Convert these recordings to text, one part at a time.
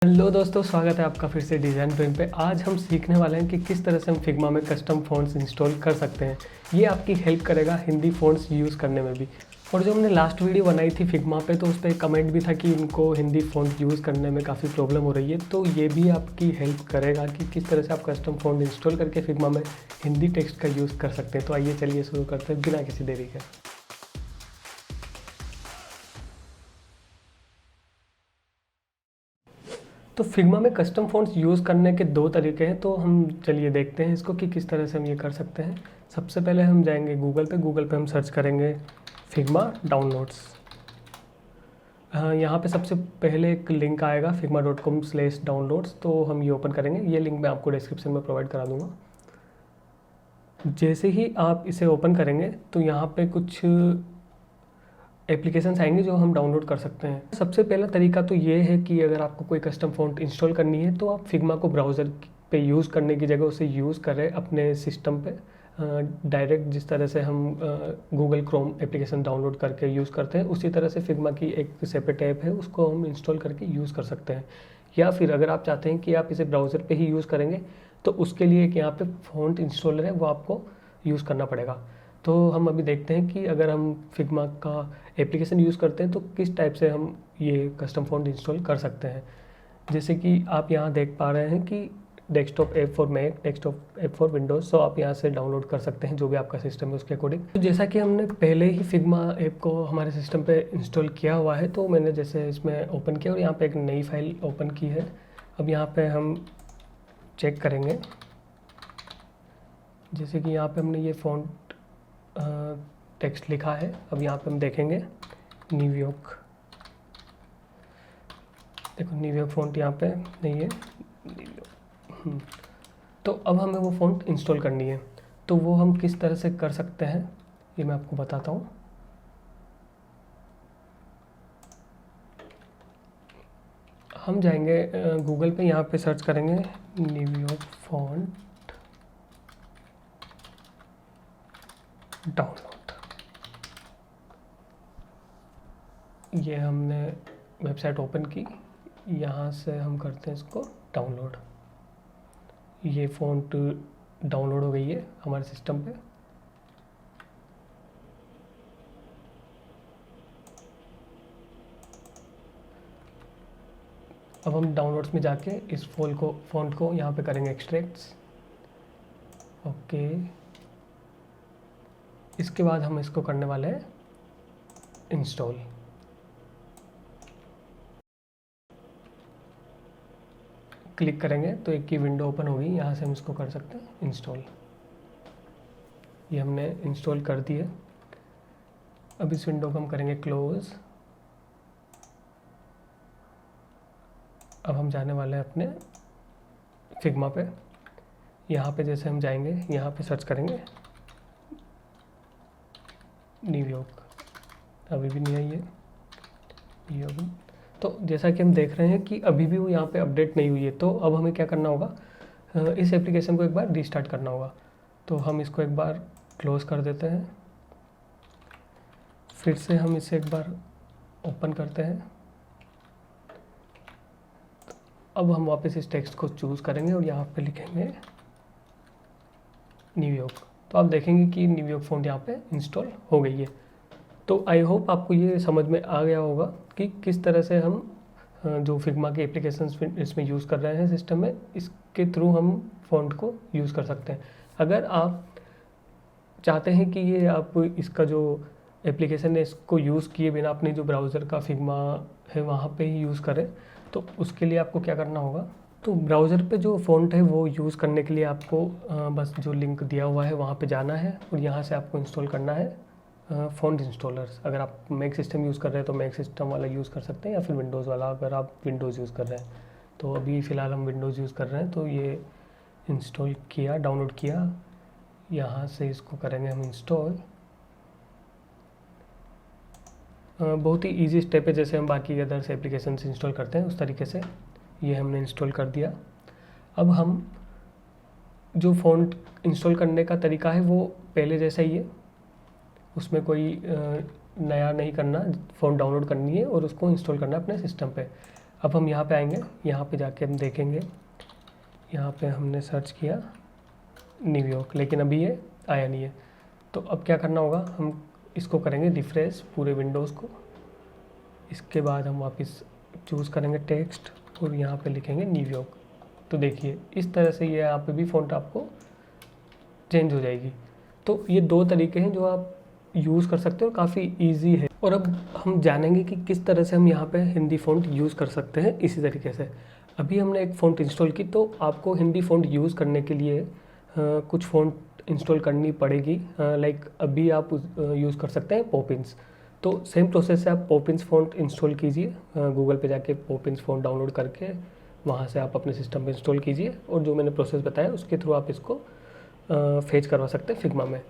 Hello दोस्तों, स्वागत है आपका फिर से डिज़ाइन ड्राइंग पे। आज हम सीखने वाले हैं कि किस तरह से हम फिग्मा में कस्टम फ़ॉन्ट्स इंस्टॉल कर सकते हैं। ये आपकी हेल्प करेगा हिंदी फ़ॉन्ट्स यूज़ करने में भी। और जो हमने लास्ट वीडियो बनाई थी फिग्मा पे, तो उस पर कमेंट भी था कि इनको हिंदी फ़ॉन्ट यूज़ करने में काफ़ी प्रॉब्लम हो रही है। तो ये भी आपकी हेल्प करेगा कि किस तरह से आप कस्टम फ़ॉन्ट इंस्टॉल करके फिग्मा में हिंदी टेक्स्ट का यूज़ कर सकते हैं। तो आइए चलिए शुरू करते हैं बिना किसी देरी के। तो फिग्मा में कस्टम फ़ॉन्ट्स यूज़ करने के दो तरीके हैं, तो हम चलिए देखते हैं इसको कि किस तरह से हम ये कर सकते हैं। सबसे पहले हम जाएंगे गूगल पे हम सर्च करेंगे फिग्मा डाउनलोड्स। यहाँ पे सबसे पहले एक लिंक आएगा figma.com/downloads, तो हम ये ओपन करेंगे। ये लिंक मैं आपको डिस्क्रिप्शन में प्रोवाइड करा दूँगा। जैसे ही आप इसे ओपन करेंगे तो यहाँ पे कुछ एप्लीकेशंस आएंगे जो हम डाउनलोड कर सकते हैं। सबसे पहला तरीका तो ये है कि अगर आपको कोई कस्टम फ़ॉन्ट इंस्टॉल करनी है तो आप फिग्मा को ब्राउज़र पे यूज़ करने की जगह उसे यूज़ करें अपने सिस्टम पे डायरेक्ट। जिस तरह से हम गूगल क्रोम एप्लीकेशन डाउनलोड करके यूज़ करते हैं, उसी तरह से फिग्मा की एक सेपरेट ऐप है, उसको हम इंस्टॉल करके यूज़ कर सकते हैं। या फिर अगर आप चाहते हैं कि आप इसे ब्राउज़र पे ही यूज़ करेंगे तो उसके लिए एक यहाँ पे फ़ॉन्ट इंस्टॉलर है, वो आपको यूज़ करना पड़ेगा। तो हम अभी देखते हैं कि अगर हम फिग्मा का एप्लीकेशन यूज़ करते हैं तो किस टाइप से हम ये कस्टम फ़ॉन्ट इंस्टॉल कर सकते हैं। जैसे कि आप यहाँ देख पा रहे हैं कि desktop app for Mac, desktop app for Windows, तो आप यहाँ से डाउनलोड कर सकते हैं जो भी आपका सिस्टम है उसके अकॉर्डिंग। तो जैसा कि हमने पहले ही फिग्मा ऐप को हमारे सिस्टम पे इंस्टॉल किया हुआ है, तो मैंने जैसे इसमें ओपन किया और यहाँ पे एक नई फाइल ओपन की है। अब यहाँ पे हम चेक करेंगे, जैसे कि यहाँ पे हमने ये फ़ॉन्ट टेक्स्ट लिखा है। अब यहाँ पे हम देखेंगे न्यूयॉर्क, देखो न्यूयॉर्क फ़ॉन्ट यहाँ पे नहीं है, न्यूयॉर्क। तो अब हमें वो फ़ॉन्ट इंस्टॉल करनी है, तो वो हम किस तरह से कर सकते हैं ये मैं आपको बताता हूँ। हम जाएंगे गूगल पे, यहाँ पे सर्च करेंगे न्यूयॉर्क फ़ॉन्ट डाउनलोड। ये हमने वेबसाइट ओपन की, यहाँ से हम करते हैं इसको डाउनलोड। ये फ़ॉन्ट डाउनलोड हो गई है हमारे सिस्टम पे। अब हम डाउनलोड्स में जाके इस फ़ॉन्ट को यहाँ पे करेंगे एक्सट्रैक्ट्स। ओके, इसके बाद हम इसको करने वाले हैं इंस्टॉल। क्लिक करेंगे तो एक की विंडो ओपन होगी, यहाँ से हम इसको कर सकते हैं इंस्टॉल। ये हमने इंस्टॉल कर दी है। अब इस विंडो को हम करेंगे क्लोज़। अब हम जाने वाले हैं अपने फिग्मा पे। यहाँ पे जैसे हम जाएंगे, यहाँ पे सर्च करेंगे न्यूयॉर्क, अभी भी नहीं आई है न्यूयॉर्क। तो जैसा कि हम देख रहे हैं कि अभी भी वो यहाँ पे अपडेट नहीं हुई है। तो अब हमें क्या करना होगा, इस एप्लीकेशन को एक बार रीस्टार्ट करना होगा। तो हम इसको एक बार क्लोज़ कर देते हैं, फिर से हम इसे एक बार ओपन करते हैं। अब हम वापस इस टेक्स्ट को चूज़ करेंगे और यहाँ पे लिखेंगे न्यूयॉर्क। तो आप देखेंगे कि न्यूयॉर्क फ़ॉन्ट यहाँ पे इंस्टॉल हो गई है। तो आई होप आपको ये समझ में आ गया होगा कि किस तरह से हम जो फिग्मा के एप्लीकेशंस इसमें यूज़ कर रहे हैं सिस्टम में, इसके थ्रू हम फ़ॉन्ट को यूज़ कर सकते हैं। अगर आप चाहते हैं कि ये आप इसका जो एप्लीकेशन है इसको यूज़ किए बिना अपने जो ब्राउज़र का फिग्मा है वहाँ पे ही यूज़ करें, तो उसके लिए आपको क्या करना होगा, तो ब्राउज़र पे जो फ़ॉन्ट है वो यूज़ करने के लिए आपको बस जो लिंक दिया हुआ है वहाँ पे जाना है और यहाँ से आपको इंस्टॉल करना है फ़ॉन्ट इंस्टॉलर्स। अगर आप मैक सिस्टम यूज़ कर रहे हैं तो मैक सिस्टम वाला यूज़ कर सकते हैं, या फिर विंडोज़ वाला अगर आप विंडोज़ यूज़ कर रहे हैं। तो अभी फ़िलहाल हम विंडोज़ यूज़ कर रहे हैं, तो ये इंस्टॉल किया, डाउनलोड किया, यहाँ से इसको करेंगे हम इंस्टॉल। बहुत ही ईजी स्टेप है, जैसे हम बाकी अदर्स एप्लीकेशन इंस्टॉल करते हैं उस तरीके से ये हमने इंस्टॉल कर दिया। अब हम जो फ़ॉन्ट इंस्टॉल करने का तरीका है वो पहले जैसा ही है, उसमें कोई नया नहीं करना। फ़ॉन्ट डाउनलोड करनी है और उसको इंस्टॉल करना है अपने सिस्टम पे। अब हम यहाँ पे आएंगे, यहाँ पे जाके हम देखेंगे, यहाँ पे हमने सर्च किया न्यूयॉर्क, लेकिन अभी ये आया नहीं है। तो अब क्या करना होगा, हम इसको करेंगे रिफ्रेश पूरे विंडोज़ को। इसके बाद हम वापस चूज़ करेंगे टेक्स्ट और यहाँ पे लिखेंगे न्यूयॉर्क। तो देखिए इस तरह से ये यहाँ पे भी फ़ॉन्ट आपको चेंज हो जाएगी। तो ये 2 तरीके हैं जो आप यूज़ कर सकते हो, काफ़ी इजी है। और अब हम जानेंगे कि किस तरह से हम यहाँ पे हिंदी फ़ॉन्ट यूज़ कर सकते हैं इसी तरीके से। अभी हमने एक फ़ॉन्ट इंस्टॉल की, तो आपको हिंदी फ़ॉन्ट यूज़ करने के लिए कुछ फ़ॉन्ट इंस्टॉल करनी पड़ेगी। लाइक अभी आप यूज़ कर सकते हैं पॉपिंस। तो सेम प्रोसेस से आप पॉपिंस फ़ॉन्ट इंस्टॉल कीजिए, गूगल पे जाके पॉपिंस फ़ॉन्ट डाउनलोड करके वहाँ से आप अपने सिस्टम पे इंस्टॉल कीजिए, और जो मैंने प्रोसेस बताया उसके थ्रू आप इसको फेच करवा सकते हैं फिग्मा में।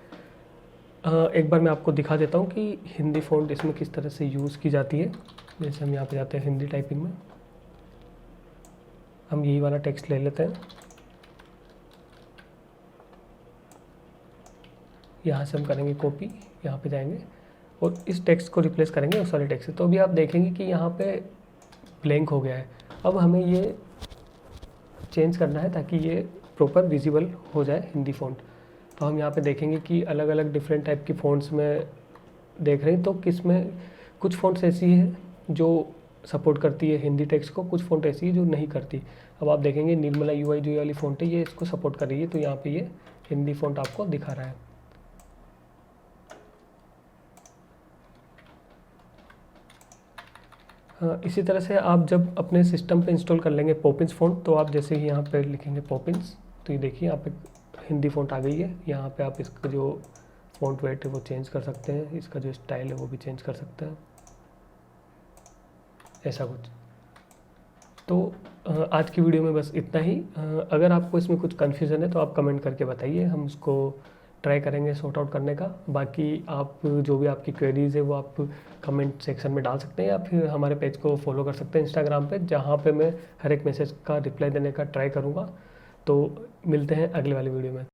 एक बार मैं आपको दिखा देता हूँ कि हिंदी फ़ॉन्ट इसमें किस तरह से यूज़ की जाती है। जैसे हम यहाँ पे जाते हैं हिंदी टाइपिंग में, हम यही वाला टेक्स्ट ले लेते हैं, यहाँ से हम करेंगे कॉपी, यहाँ पे जाएंगे और इस टेक्स्ट को रिप्लेस करेंगे उस वाले टेक्स्ट से। तो अभी आप देखेंगे कि यहाँ पे ब्लैंक हो गया है। अब हमें ये चेंज करना है ताकि ये प्रॉपर विजिबल हो जाए हिंदी फ़ॉन्ट। तो हम यहाँ पे देखेंगे कि अलग अलग डिफरेंट टाइप की फ़ॉन्ट्स में देख रहे हैं, तो किस में कुछ फ़ॉन्ट्स ऐसी हैं जो सपोर्ट करती है हिंदी टेक्स्ट को, कुछ फ़ॉन्ट ऐसी है जो नहीं करती। अब आप देखेंगे निर्मला UI जो ये वाली फ़ॉन्ट है ये इसको सपोर्ट कर रही है, तो यहाँ पे ये हिंदी फ़ॉन्ट आपको दिखा रहा है। इसी तरह से आप जब अपने सिस्टम पे इंस्टॉल कर लेंगे पॉपिंस फ़ॉन्ट, तो आप जैसे ही यहाँ पे लिखेंगे पॉपिंस, तो ये देखिए यहाँ पे हिंदी फ़ॉन्ट आ गई है। यहाँ पे आप इसका जो फ़ॉन्ट वेट है वो चेंज कर सकते हैं, इसका जो स्टाइल है वो भी चेंज कर सकते हैं, ऐसा कुछ। तो आज की वीडियो में बस इतना ही। अगर आपको इसमें कुछ कन्फ्यूज़न है तो आप कमेंट करके बताइए, हम उसको ट्राई करेंगे सॉर्ट आउट करने का। बाकी आप जो भी आपकी क्वेरीज़ है वो आप कमेंट सेक्शन में डाल सकते हैं, या फिर हमारे पेज को फॉलो कर सकते हैं इंस्टाग्राम पे, जहाँ पे मैं हर एक मैसेज का रिप्लाई देने का ट्राई करूँगा। तो मिलते हैं अगले वाली वीडियो में।